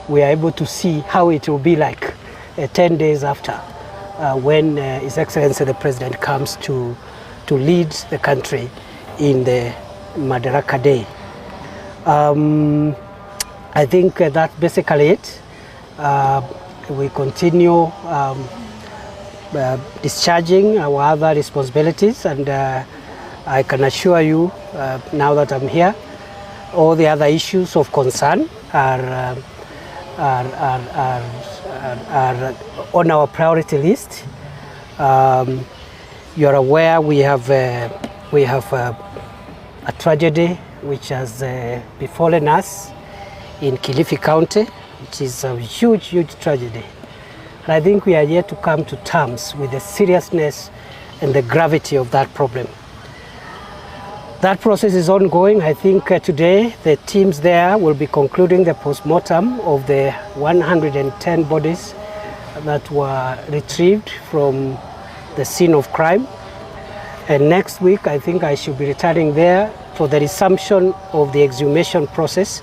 we are able to see how it will be like 10 days after when His Excellency the President comes to lead the country in the Madaraka Day. I think that's basically it. We continue discharging our other responsibilities, and I can assure you now that I'm here, all the other issues of concern are on our priority list. You're aware we have a tragedy which has befallen us in Kilifi County, which is a huge tragedy. And I think we are yet to come to terms with the seriousness and the gravity of that problem. That process is ongoing. I think today the teams there will be concluding the post-mortem of the 110 bodies that were retrieved from the scene of crime. And next week, I think I should be returning there for the resumption of the exhumation process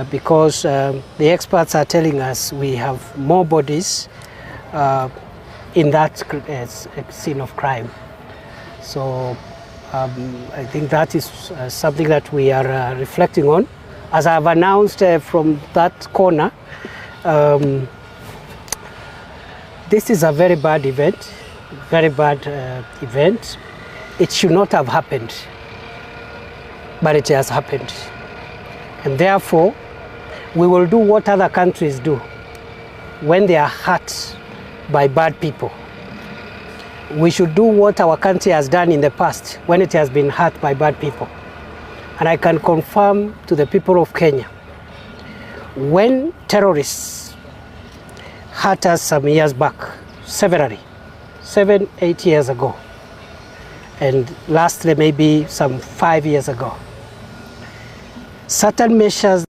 because the experts are telling us we have more bodies in that scene of crime. So I think that is something that we are reflecting on. As I have announced from that corner, this is a very bad event, event. It should not have happened, but it has happened. And therefore, we will do what other countries do when they are hurt by bad people. We should do what our country has done in the past when it has been hurt by bad people. And I can confirm to the people of Kenya, when terrorists hurt us some years back, severally, 7-8 years ago, and lastly maybe some 5 years ago, certain measures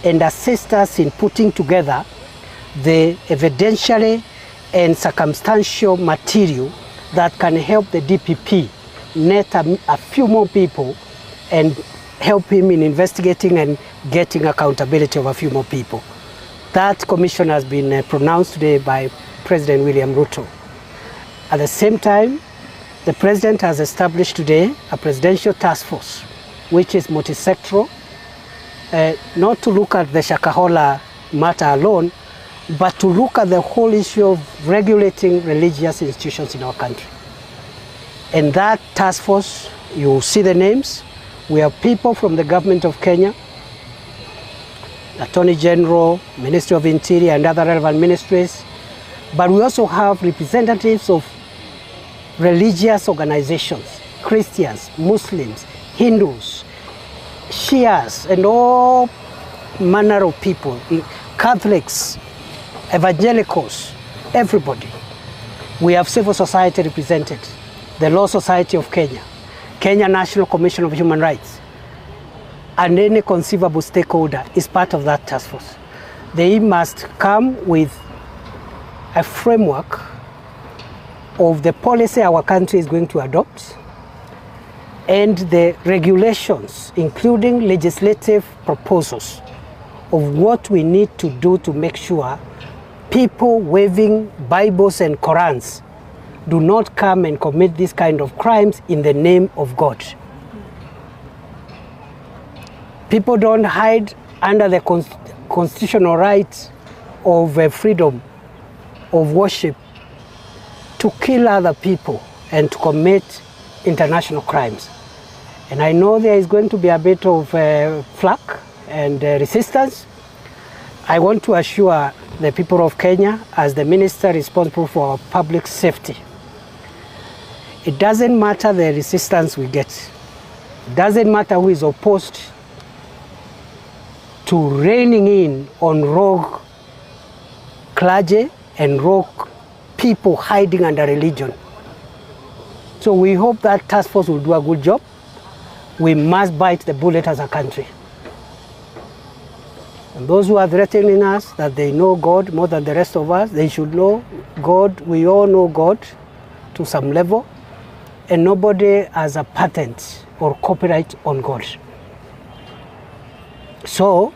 and assist us in putting together the evidentiary and circumstantial material that can help the DPP net a few more people and help him in investigating and getting accountability of a few more people. That commission has been pronounced today by President William Ruto. At the same time, the President has established today a presidential task force, which is multisectoral, not to look at the Shakahola matter alone, but to look at the whole issue of regulating religious institutions in our country. And that task force, you see the names. We have people from the government of Kenya, Attorney General, Ministry of Interior, and other relevant ministries. But we also have representatives of religious organizations, Christians, Muslims, Hindus, Shias, and all manner of people, Catholics, evangelicals, everybody. We have civil society represented, the Law Society of Kenya, Kenya National Commission of Human Rights, and any conceivable stakeholder is part of that task force. They must come with a framework of the policy our country is going to adopt and the regulations, including legislative proposals of what we need to do to make sure people waving Bibles and Qurans do not come and commit these kind of crimes in the name of God. People don't hide under the constitutional right of freedom of worship to kill other people and to commit international crimes. And I know there is going to be a bit of flack and resistance. I want to assure the people of Kenya, as the minister responsible for our public safety, it doesn't matter the resistance we get. It doesn't matter who is opposed to reining in on rogue clergy and rogue people hiding under religion. So we hope that task force will do a good job. We must bite the bullet as a country. And those who are threatening us that they know God more than the rest of us, they should know God. We all know God to some level, and nobody has a patent or copyright on God. So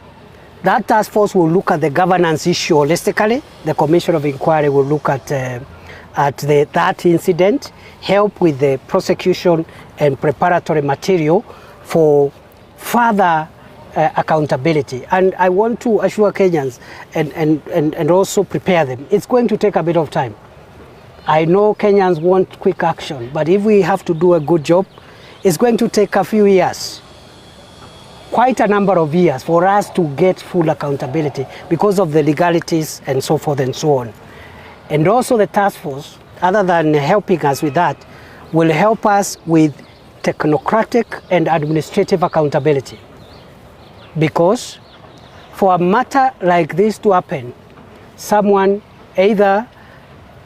that task force will look at the governance issue holistically. The Commission of Inquiry will look at that incident, help with the prosecution and preparatory material for further accountability. And I want to assure Kenyans and also prepare them. It's going to take a bit of time. I know Kenyans want quick action, but if we have to do a good job, it's going to take a few years, quite a number of years, for us to get full accountability because of the legalities and so forth and so on. And also the task force, other than helping us with that, will help us with technocratic and administrative accountability. Because for a matter like this to happen, someone, either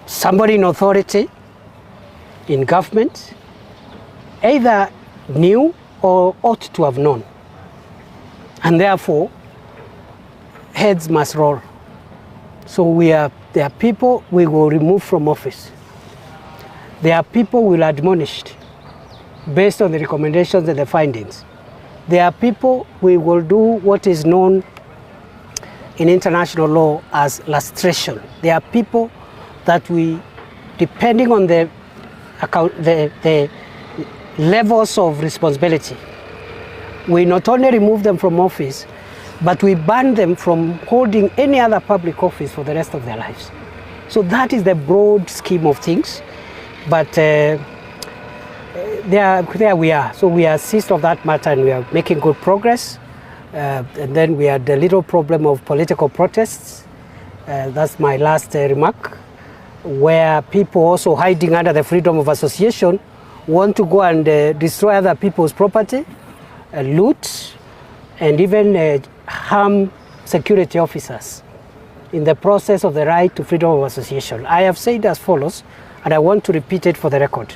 somebody in authority, in government, either knew or ought to have known. And therefore, heads must roll. So there are people we will remove from office. There are people we will admonish based on the recommendations and the findings. There are people we will do what is known in international law as lustration. There are people that we, depending on the levels of responsibility, we not only remove them from office, but we ban them from holding any other public office for the rest of their lives. So that is the broad scheme of things. But there we are. So we are seized of that matter and we are making good progress. And then we had the little problem of political protests. That's my last remark, where people also hiding under the freedom of association want to go and destroy other people's property, loot, and even harm security officers in the process of the right to freedom of association. I have said as follows, and I want to repeat it for the record.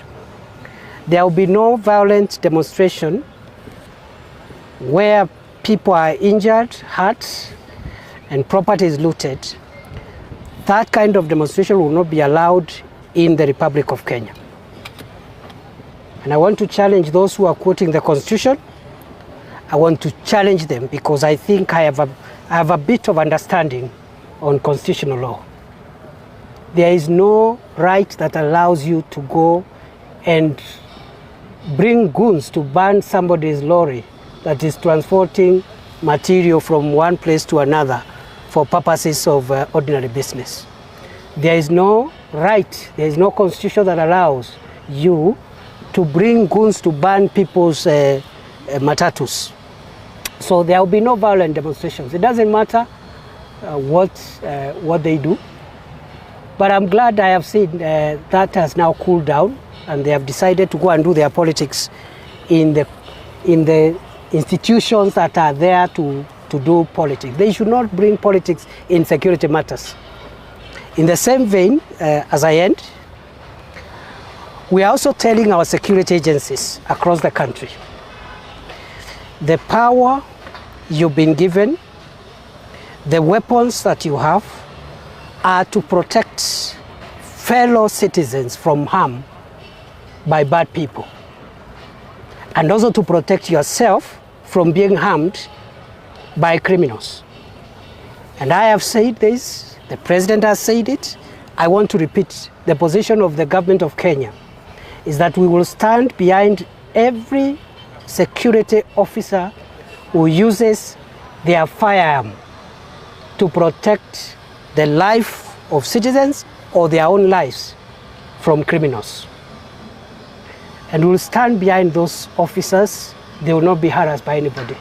There will be no violent demonstration where people are injured, hurt, and property is looted, that kind of demonstration will not be allowed in the Republic of Kenya. And I want to challenge those who are quoting the Constitution. I want to challenge them because I think I have a bit of understanding on constitutional law. There is no right that allows you to go and bring goons to burn somebody's lorry that is transporting material from one place to another for purposes of ordinary business. There is no right, there is no constitution that allows you to bring goons to burn people's matatus. So there will be no violent demonstrations. It doesn't matter what they do. But I'm glad I have seen that has now cooled down and they have decided to go and do their politics in the institutions that are there to do politics. They should not bring politics in security matters. In the same vein, as I end, we are also telling our security agencies across the country, the power you've been given, the weapons that you have, are to protect fellow citizens from harm by bad people, and also to protect yourself from being harmed by criminals. And I have said this, the President has said it, I want to repeat, the position of the government of Kenya is that we will stand behind every security officer who uses their firearm to protect the life of citizens or their own lives from criminals. And we will stand behind those officers. They will not be harassed by anybody.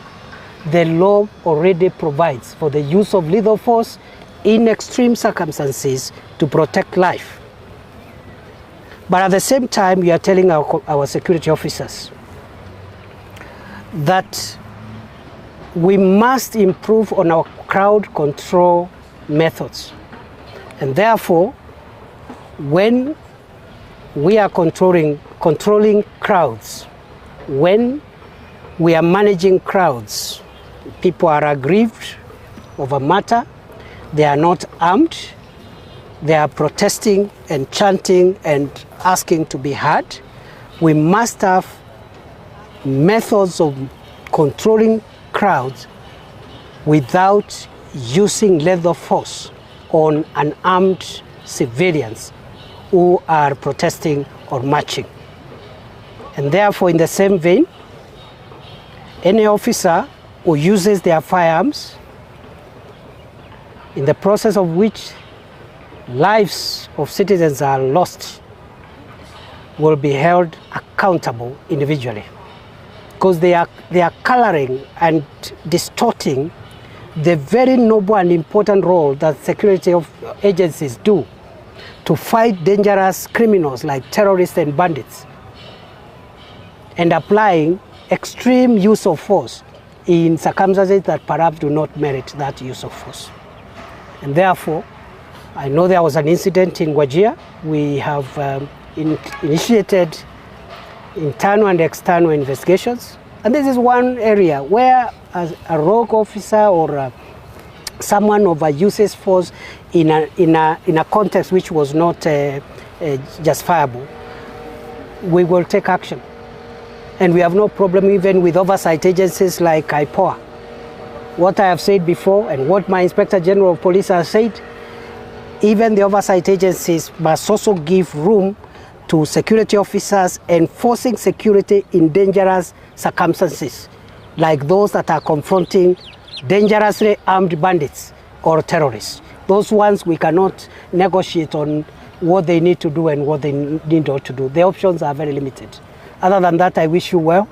The law already provides for the use of lethal force in extreme circumstances to protect life. But at the same time, we are telling our security officers that we must improve on our crowd control methods. And therefore, when we are controlling crowds, when we are managing crowds, people are aggrieved of a matter, they are not armed, they are protesting and chanting and asking to be heard, we must have methods of controlling crowds without using lethal force on unarmed civilians who are protesting or marching. And therefore, in the same vein, any officer who uses their firearms, in the process of which lives of citizens are lost, will be held accountable individually, because they are coloring and distorting the very noble and important role that security agencies do to fight dangerous criminals like terrorists and bandits, and applying extreme use of force in circumstances that perhaps do not merit that use of force. And therefore, I know there was an incident in Wajir. We have initiated internal and external investigations. And this is one area where a rogue officer or someone overuses force in a context which was not justifiable. We will take action. And we have no problem even with oversight agencies like IPOA. What I have said before and what my Inspector General of Police has said, even the oversight agencies must also give room to security officers enforcing security in dangerous circumstances, like those that are confronting dangerously armed bandits or terrorists. Those ones we cannot negotiate on what they need to do and what they need not to do. The options are very limited. Other than that, I wish you well.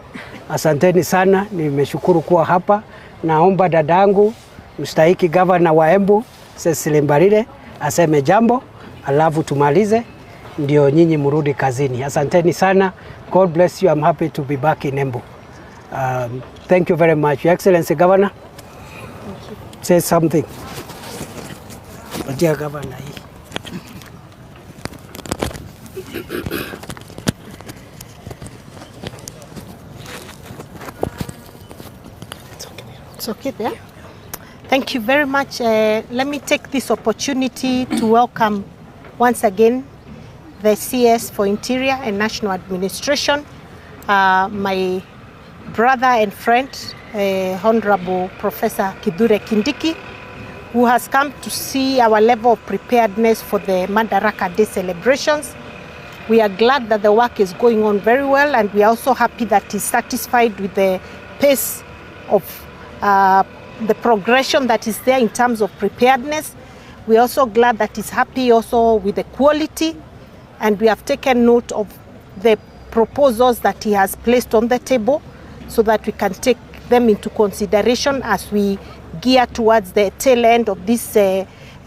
Asanteni sana, nimeshukuru kuwa hapa. Naomba dadangu, mstahiki gavana wa Embu, Cecily Mbarire, aseme jambo, alafu tumalize, ndio nyinyi murudi kazini. Asanteni sana. God bless you. I'm happy to be back in Embu. Thank you very much. Your Excellency Governor, say something. Dear Governor. It's okay there. Thank you very much. Let me take this opportunity to welcome once again the CS for Interior and National Administration, my brother and friend, Honorable Professor Kindiki, who has come to see our level of preparedness for the Madaraka Day celebrations. We are glad that the work is going on very well, and we are also happy that he's satisfied with the pace of the progression that is there in terms of preparedness. We are also glad that he's happy also with the quality, and we have taken note of the proposals that he has placed on the table so that we can take them into consideration as we gear towards the tail end of this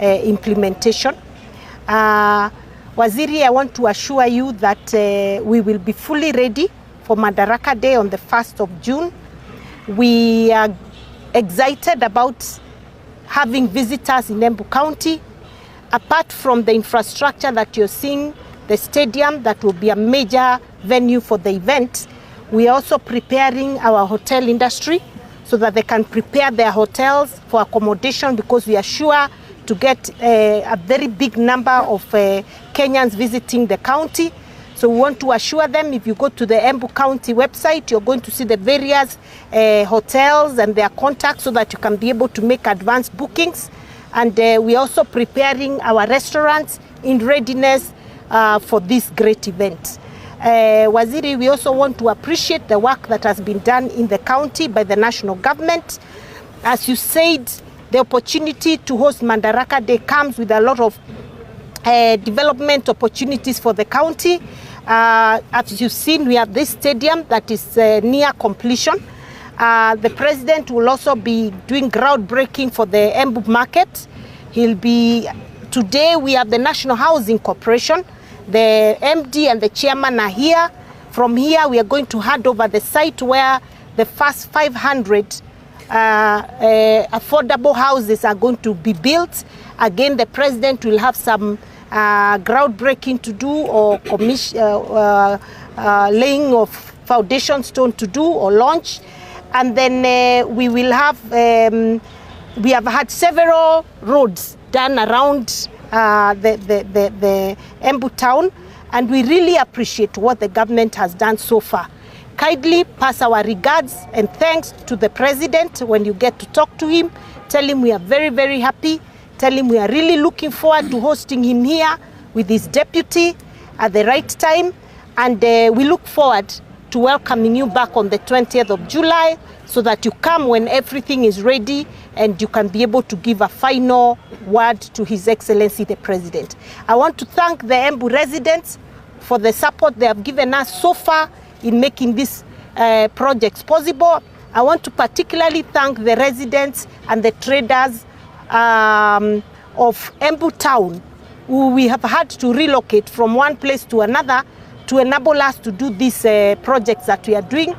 implementation. Waziri, I want to assure you that we will be fully ready for Madaraka Day on the 1st of June. We are excited about having visitors in Embu County. Apart from the infrastructure that you're seeing, the stadium that will be a major venue for the event, we are also preparing our hotel industry so that they can prepare their hotels for accommodation, because we are sure to get a very big number of Kenyans visiting the county. So we want to assure them, if you go to the Embu County website, you're going to see the various hotels and their contacts so that you can be able to make advanced bookings. And we're also preparing our restaurants in readiness for this great event. Waziri, we also want to appreciate the work that has been done in the county by the national government. As you said, the opportunity to host Madaraka Day comes with a lot of development opportunities for the county. As you've seen, we have this stadium that is near completion. The president will also be doing groundbreaking for the Embu market. Today we have the National Housing Corporation. The MD and the chairman are here. From here we are going to hand over the site where the first 500 affordable houses are going to be built. Again, the president will have some groundbreaking to do, or laying of foundation stone to do, or launch. And then we will have, we have had several roads done around the Embu town, and we really appreciate what the government has done so far. Kindly pass our regards and thanks to the president when you get to talk to him. Tell him we are very, very happy. Tell him we are really looking forward to hosting him here with his deputy at the right time. And we look forward to welcoming you back on the 20th of July so that you come when everything is ready and you can be able to give a final word to His Excellency the President. I want to thank the Embu residents for the support they have given us so far in making these projects possible. I want to particularly thank the residents and the traders of Embu town, who we have had to relocate from one place to another to enable us to do these projects that we are doing.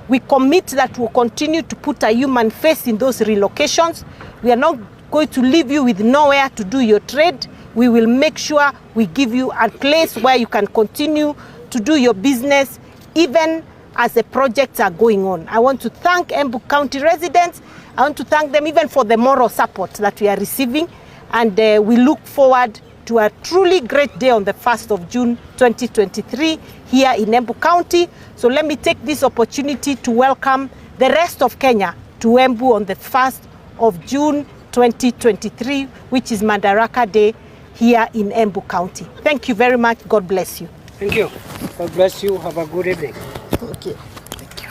We commit that we'll continue to put a human face in those relocations. We are not going to leave you with nowhere to do your trade. We will make sure we give you a place where you can continue to do your business even as the projects are going on. I want to thank Embu County residents. I want to thank them even for the moral support that we are receiving. And we look forward to a truly great day on the 1st of June 2023 here in Embu County. So let me take this opportunity to welcome the rest of Kenya to Embu on the 1st of June 2023, which is Madaraka Day here in Embu County. Thank you very much. God bless you. Thank you. God bless you. Have a good evening. Okay. Thank you.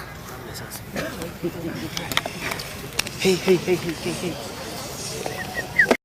Hey.